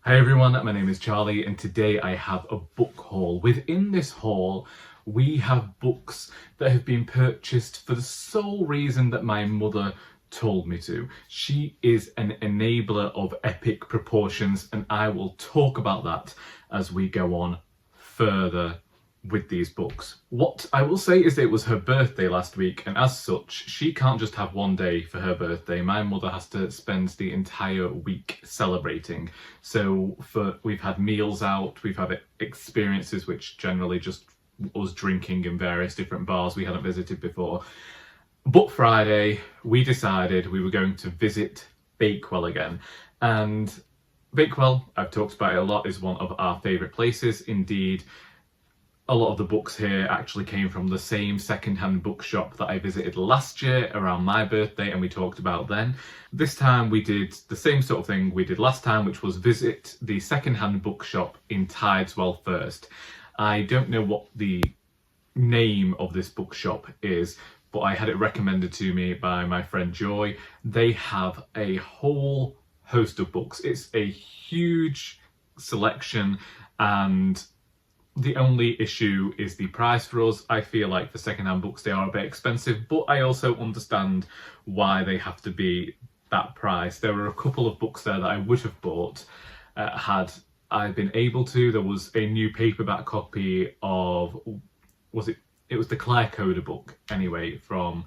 Hi everyone, my name is Charlie and today I have a book haul. Within this haul, we have books that have been purchased for the sole reason that my mother told me to. She is an enabler of epic proportions and I will talk about that as we go on further with these books. What I will say is that it was her birthday last week, and as such she can't just have one day for her birthday. My mother has to spend the entire week celebrating. So we've had meals out, we've had experiences which generally just us drinking in various different bars we hadn't visited before. But Friday we decided we were going to visit Bakewell again, and Bakewell, I've talked about it a lot, is one of our favourite places. Indeed, a lot of the books here actually came from the same second-hand bookshop that I visited last year around my birthday and we talked about then. This time we did the same sort of thing we did last time, which was visit the second-hand bookshop in Tideswell first. I don't know what the name of this bookshop is, but I had it recommended to me by my friend Joy. They have a whole host of books. It's a huge selection, and the only issue is the price for us. I feel like for second-hand books they are a bit expensive, but I also understand why they have to be that price. There were a couple of books there that I would have bought had I been able to. There was a new paperback copy of, it was the Claire Coder book anyway, from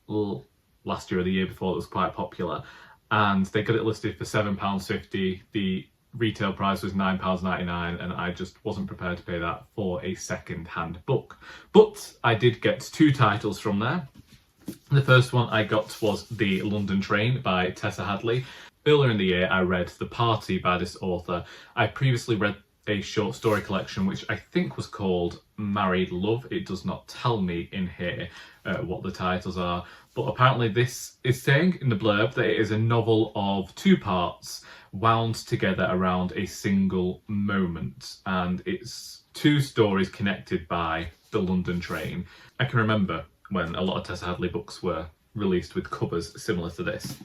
last year or the year before, that was quite popular, and they got it listed for £7.50. The retail price was £9.99 and I just wasn't prepared to pay that for a second-hand book. But I did get two titles from there. The first one I got was The London Train by Tessa Hadley. Earlier in the year I read The Party by this author. I previously read a short story collection which I think was called Married Love. It does not tell me in here what the titles are, but apparently this is saying in the blurb that it is a novel of two parts wound together around a single moment, and it's two stories connected by the London train. I can remember when a lot of Tessa Hadley books were released with covers similar to this,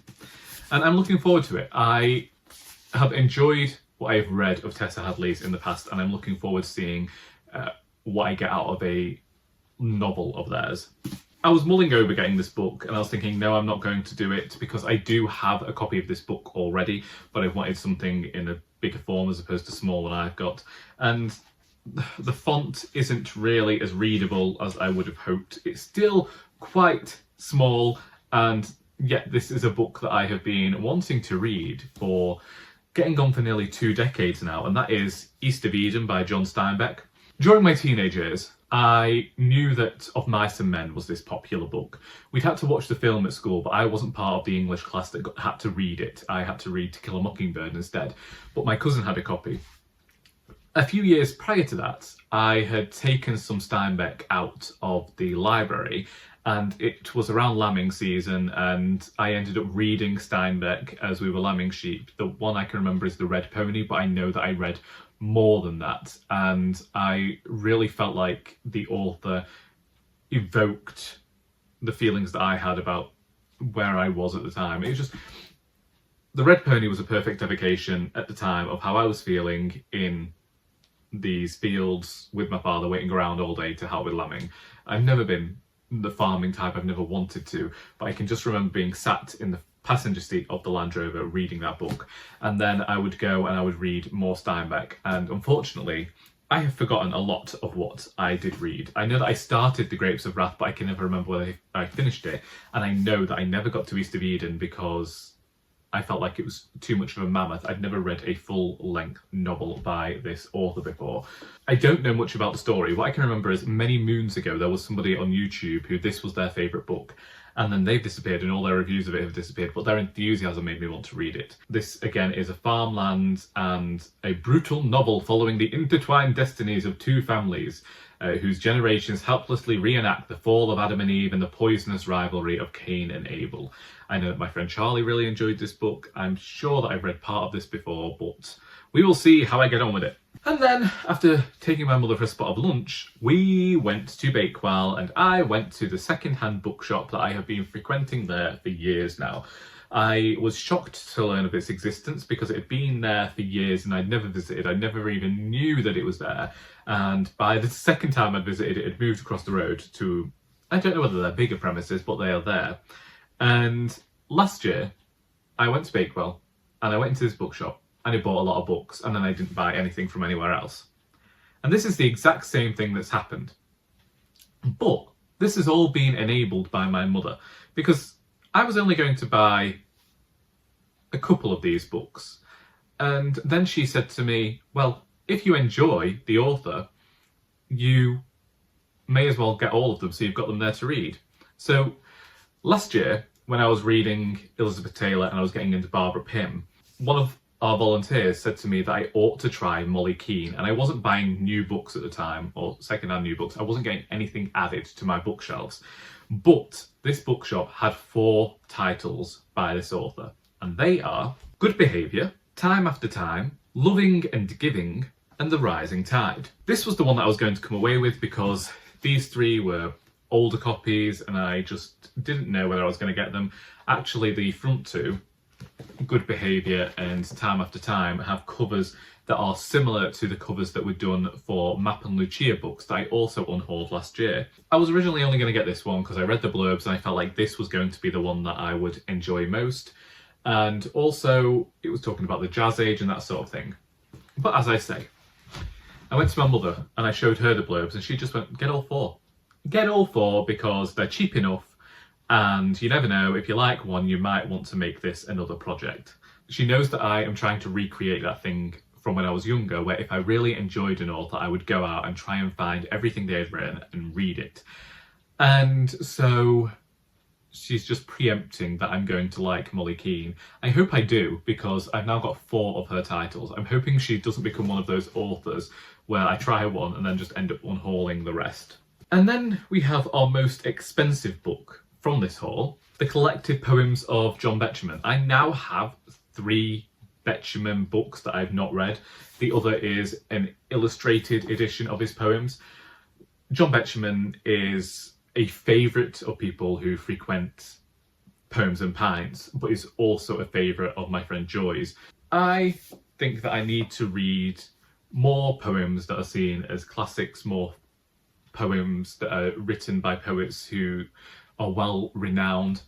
and I'm looking forward to it. I have enjoyed what I've read of Tessa Hadley's in the past, and I'm looking forward to seeing what I get out of a novel of theirs. I was mulling over getting this book and I was thinking, no, I'm not going to do it because I do have a copy of this book already, but I wanted something in a bigger form as opposed to small one I've got. And the font isn't really as readable as I would have hoped. It's still quite small, and yet this is a book that I have been wanting to read for getting on for nearly 2 decades now, and that is East of Eden by John Steinbeck. During my teenage years, I knew that Of Mice and Men was this popular book. We'd had to watch the film at school, but I wasn't part of the English class that had to read it. I had to read To Kill a Mockingbird instead, but my cousin had a copy. A few years prior to that, I had taken some Steinbeck out of the library, and it was around lambing season, and I ended up reading Steinbeck as we were lambing sheep. The one I can remember is The Red Pony, but I know that I read more than that, and I really felt like the author evoked the feelings that I had about where I was at the time. It was just, The Red Pony was a perfect evocation at the time of how I was feeling in these fields with my father, waiting around all day to help with lambing. I've never been the farming type, I've never wanted to, but I can just remember being sat in the passenger seat of the Land Rover reading that book, and then I would go and I would read more Steinbeck, and unfortunately I have forgotten a lot of what I did read. I know that I started The Grapes of Wrath, but I can never remember whether I finished it, and I know that I never got to East of Eden because I felt like it was too much of a mammoth. I'd never read a full-length novel by this author before. I don't know much about the story. What I can remember is many moons ago there was somebody on YouTube who this was their favourite book, and then they've disappeared and all their reviews of it have disappeared, but their enthusiasm made me want to read it. This, again, is a farmland and a brutal novel following the intertwined destinies of two families whose generations helplessly reenact the fall of Adam and Eve and the poisonous rivalry of Cain and Abel. I know that my friend Charlie really enjoyed this book. I'm sure that I've read part of this before, but we will see how I get on with it. And then, after taking my mother for a spot of lunch, we went to Bakewell and I went to the second-hand bookshop that I have been frequenting there for years now. I was shocked to learn of its existence because it had been there for years and I'd never visited. I never even knew that it was there. And by the second time I'd visited, it had moved across the road to, I don't know whether they're bigger premises, but they are there. And last year, I went to Bakewell and I went into this bookshop and I bought a lot of books and then I didn't buy anything from anywhere else. And this is the exact same thing that's happened. But this has all been enabled by my mother because I was only going to buy a couple of these books. And then she said to me, well, if you enjoy the author, you may as well get all of them so you've got them there to read. So last year, when I was reading Elizabeth Taylor and I was getting into Barbara Pym, one of our volunteers said to me that I ought to try Molly Keane, and I wasn't buying new books at the time, or second-hand new books. I wasn't getting anything added to my bookshelves. But this bookshop had 4 titles by this author, and they are Good Behaviour, Time After Time, Loving and Giving, and The Rising Tide. This was the one that I was going to come away with because these 3 were older copies and I just didn't know whether I was going to get them. Actually, the front 2, Good Behaviour and Time After Time, have covers that are similar to the covers that were done for Map and Lucia books that I also unhauled last year. I was originally only going to get this one because I read the blurbs and I felt like this was going to be the one that I would enjoy most. And also, it was talking about the Jazz Age and that sort of thing. But as I say, I went to my mother and I showed her the blurbs and she just went, get all 4. Get all 4 because they're cheap enough and you never know, if you like one, you might want to make this another project. She knows that I am trying to recreate that thing from when I was younger, where if I really enjoyed an author, I would go out and try and find everything they had written and read it. And so she's just preempting that I'm going to like Molly Keane. I hope I do, because I've now got 4 of her titles. I'm hoping she doesn't become one of those authors where I try one and then just end up unhauling the rest. And then we have our most expensive book from this haul, the collected poems of John Betjeman. I now have 3 Betjeman books that I've not read. The other is an illustrated edition of his poems. John Betjeman is a favourite of people who frequent Poems and Pints, but is also a favourite of my friend Joy's. I think that I need to read more poems that are seen as classics, more poems that are written by poets who are well renowned,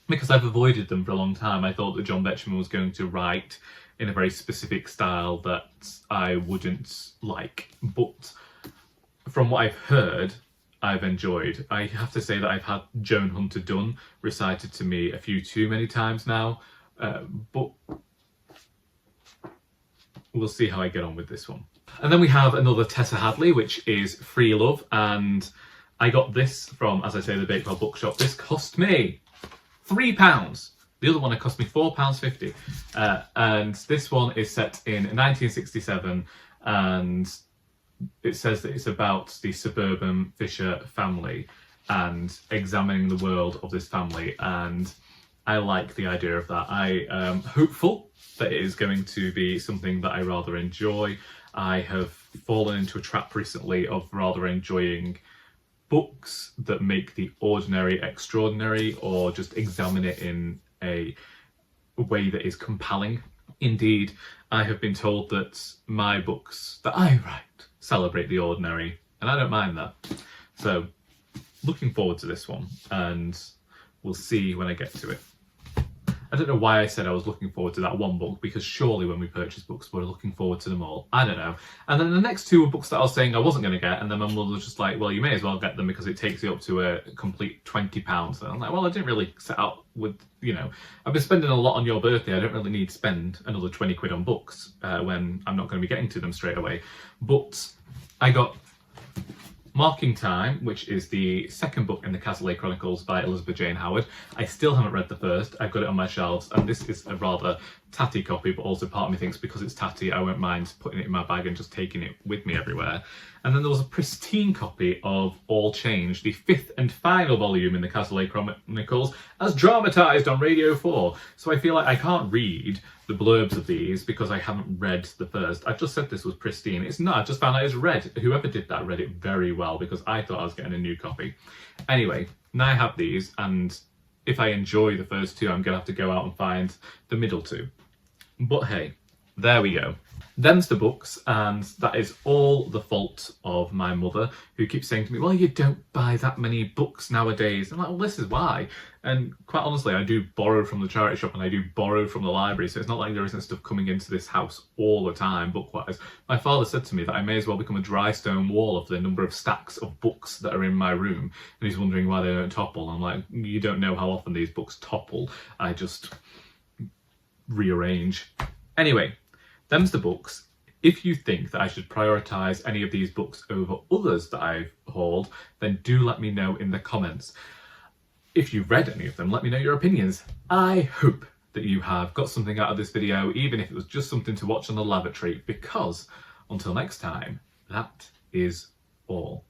because I've avoided them for a long time. I thought that John Betjeman was going to write in a very specific style that I wouldn't like, but from what I've heard, I've enjoyed. I have to say that I've had Joan Hunter Dunn recited to me a few too many times now, but we'll see how I get on with this one. And then we have another Tessa Hadley, which is Free Love, and I got this from, as I say, the Bakewell bookshop. This cost me £3. The other one, it cost me £4.50. And this one is set in 1967, and it says that it's about the suburban Fisher family and examining the world of this family. And I like the idea of that. I am hopeful that it is going to be something that I rather enjoy. I have fallen into a trap recently of rather enjoying books that make the ordinary extraordinary, or just examine it in a way that is compelling. Indeed, I have been told that my books that I write celebrate the ordinary, and I don't mind that. So, looking forward to this one, and we'll see when I get to it. I don't know why I said I was looking forward to that one book, because surely when we purchase books, we're looking forward to them all. I don't know. And then the next 2 were books that I was saying I wasn't going to get, and then my mother was just like, well, you may as well get them because it takes you up to a complete £20. And I'm like, well, I didn't really set out with, you know, I've been spending a lot on your birthday. I don't really need to spend another 20 quid on books when I'm not going to be getting to them straight away. But I got Marking Time, which is the second book in the Cazalet Chronicles by Elizabeth Jane Howard. I still haven't read the first. I've got it on my shelves, and this is a rather tatty copy, but also part of me thinks because it's tatty, I won't mind putting it in my bag and just taking it with me everywhere. And then there was a pristine copy of All Change, the 5th and final volume in the Cazalet Chronicles, as dramatised on Radio 4. So I feel like I can't read the blurbs of these because I haven't read the first. I just said this was pristine. It's not. I just found out it's read. Whoever did that read it very well, because I thought I was getting a new copy. Anyway, now I have these, and if I enjoy the first two, I'm going to have to go out and find the middle two. But hey, there we go. Them's the books, and that is all the fault of my mother, who keeps saying to me, well, you don't buy that many books nowadays. I'm like, well, this is why. And quite honestly, I do borrow from the charity shop and I do borrow from the library, so it's not like there isn't stuff coming into this house all the time, book-wise. My father said to me that I may as well become a dry stone wall of the number of stacks of books that are in my room, and he's wondering why they don't topple. I'm like, you don't know how often these books topple. I just rearrange. Anyway, them's the books. If you think that I should prioritise any of these books over others that I've hauled, then do let me know in the comments. If you've read any of them, let me know your opinions. I hope that you have got something out of this video, even if it was just something to watch on the lavatory, because until next time, that is all.